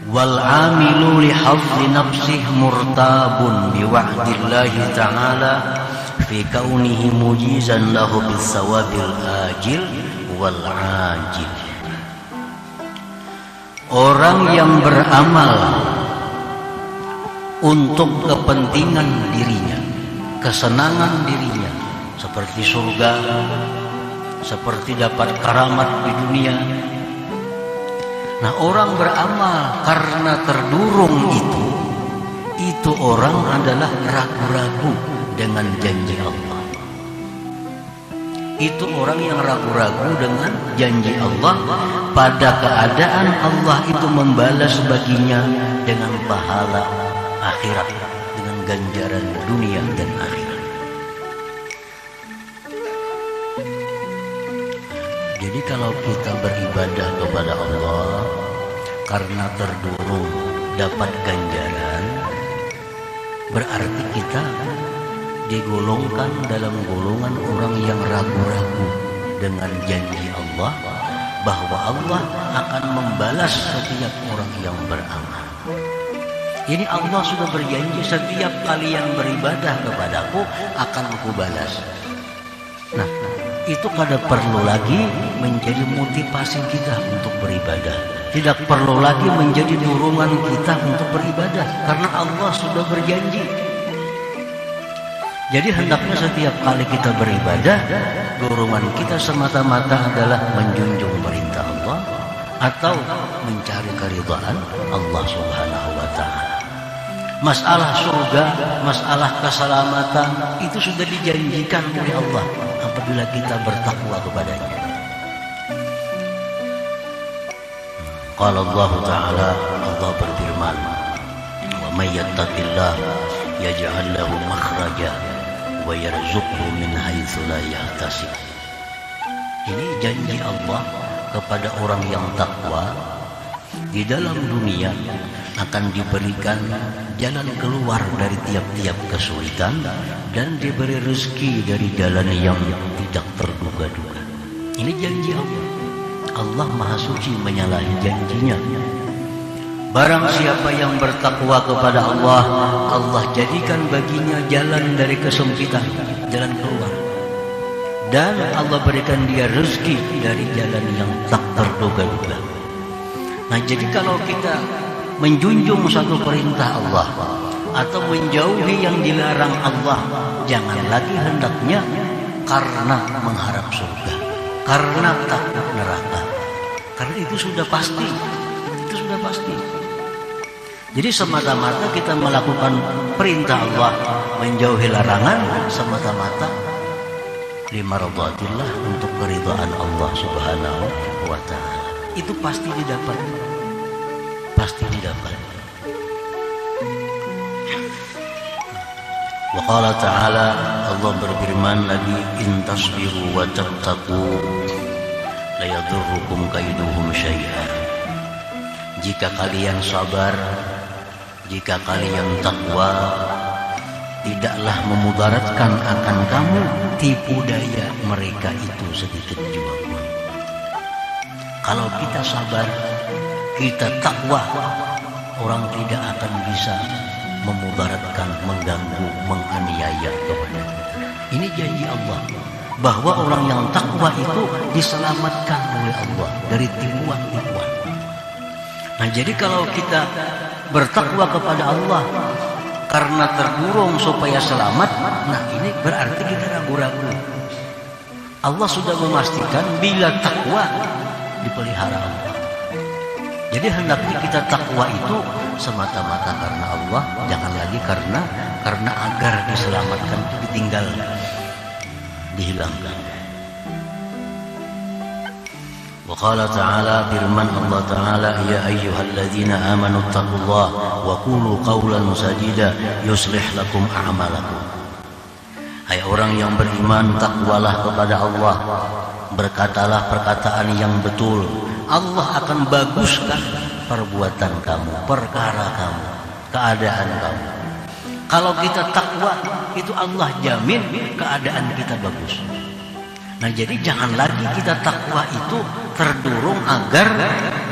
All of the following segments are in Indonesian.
wal amilu li hafzi nafsih murtabun bi wa'dillahi ta'ala fi kaunihi mujizan lahu bis sawabil ajil wal ajil. Orang yang beramal untuk kepentingan dirinya, kesenangan dirinya, seperti surga, seperti dapat karamat di dunia. Nah, orang beramal karena terdurung itu orang adalah ragu-ragu dengan janji Allah. Itu orang yang ragu-ragu dengan janji Allah pada keadaan Allah itu membalas baginya dengan pahala akhirat, dengan ganjaran dunia dan akhirat. Jadi kalau kita beribadah kepada Allah karena terdurung dapat ganjaran, berarti kita digolongkan dalam golongan orang yang ragu-ragu dengan janji Allah bahwa Allah akan membalas setiap orang yang beramal. Ini Allah sudah berjanji, setiap kali yang beribadah kepadaku akan aku balas. Nah, itu kada perlu lagi menjadi motivasi kita untuk beribadah. Tidak perlu lagi menjadi dorongan kita untuk beribadah, karena Allah sudah berjanji. Jadi hendaknya setiap kali kita beribadah, dorongan kita semata-mata adalah menjunjung perintah Allah atau mencari keridhaan Allah Subhanahu wa Ta'ala. Masalah surga, masalah keselamatan itu sudah dijanjikan oleh Allah apabila kita bertakwa kepadanya. Qala Allah Ta'ala, Allah berfirman, "Wa may yattaqillah yaj'al lahu makhraja wa yarzuqhu min haitsu la yahtasib." Ini janji Allah kepada orang yang takwa. Di dalam dunia akan diberikan jalan keluar dari tiap-tiap kesulitan dan diberi rezeki dari jalan yang tidak terduga-duga. Ini janji Allah. Allah Maha Suci menyalahi janjinya. Barang siapa yang bertakwa kepada Allah, Allah jadikan baginya jalan dari kesempitan, jalan keluar. Dan Allah berikan dia rezeki dari jalan yang tak terduga-duga. Nah, jadi kalau kita menjunjung satu perintah Allah atau menjauhi yang dilarang Allah, jangan lagi hendaknya karena mengharap surga, karena takut neraka, karena itu sudah pasti. Jadi semata-mata kita melakukan perintah Allah, menjauhi larangan semata-mata limaradatillah, untuk keridhaan Allah Subhanahu wa Ta'ala. Itu pasti didapat. Wa qala ta'ala, Allah berfirman lagi, in tasbiru wa tattaqu la yadurrukum kaiduhum syai'a. Jika kalian sabar, jika kalian takwa, tidaklah memudaratkan akan kamu tipu daya mereka itu sedikit juga pun. Kalau kita sabar, kita takwa, orang tidak akan bisa memudaratkan, mengganggu, menganiaya kepada kita. Ini janji Allah bahwa orang yang takwa itu diselamatkan oleh Allah dari tipuan-tipuan. Nah, jadi kalau kita bertakwa kepada Allah karena terdurung supaya selamat, nah ini berarti kita ragu-ragu. Allah sudah memastikan bila takwa dipelihara Allah. Jadi hendaknya kita takwa itu semata-mata karena Allah, jangan lagi karena agar diselamatkan, ditinggal, dihilangkan. Wa qala ta'ala, firman Allah Ta'ala, ya ayyuhalladzina amanu taqullaha wa qulu qawlan sadida yuslih lakum a'malakum. Hai orang yang beriman, takwalah kepada Allah, berkatalah perkataan yang betul. Allah akan baguskan perbuatan kamu, perkara kamu, keadaan kamu. Kalau kita takwa, itu Allah jamin keadaan kita bagus. Nah, jadi jangan lagi kita takwa itu terdorong agar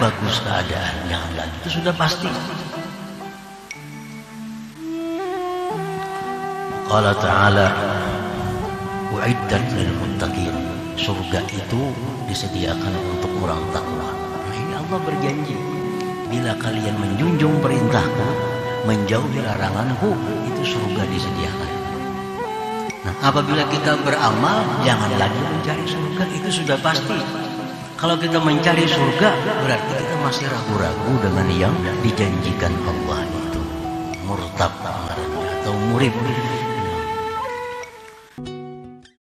bagus keadaannya lagi, itu sudah pasti. Qala ta'ala u'iddat lil muttaqin, surga itu disediakan untuk orang takwa. Nah, ini Allah berjanji, bila kalian menjunjung perintahku, menjauhi laranganku, itu surga disediakan. Nah, apabila kita beramal, jangan lagi mencari surga, itu sudah pasti. Kalau kita mencari surga, berarti kita masih ragu-ragu dengan yang dijanjikan Allah itu. Murtab atau murib.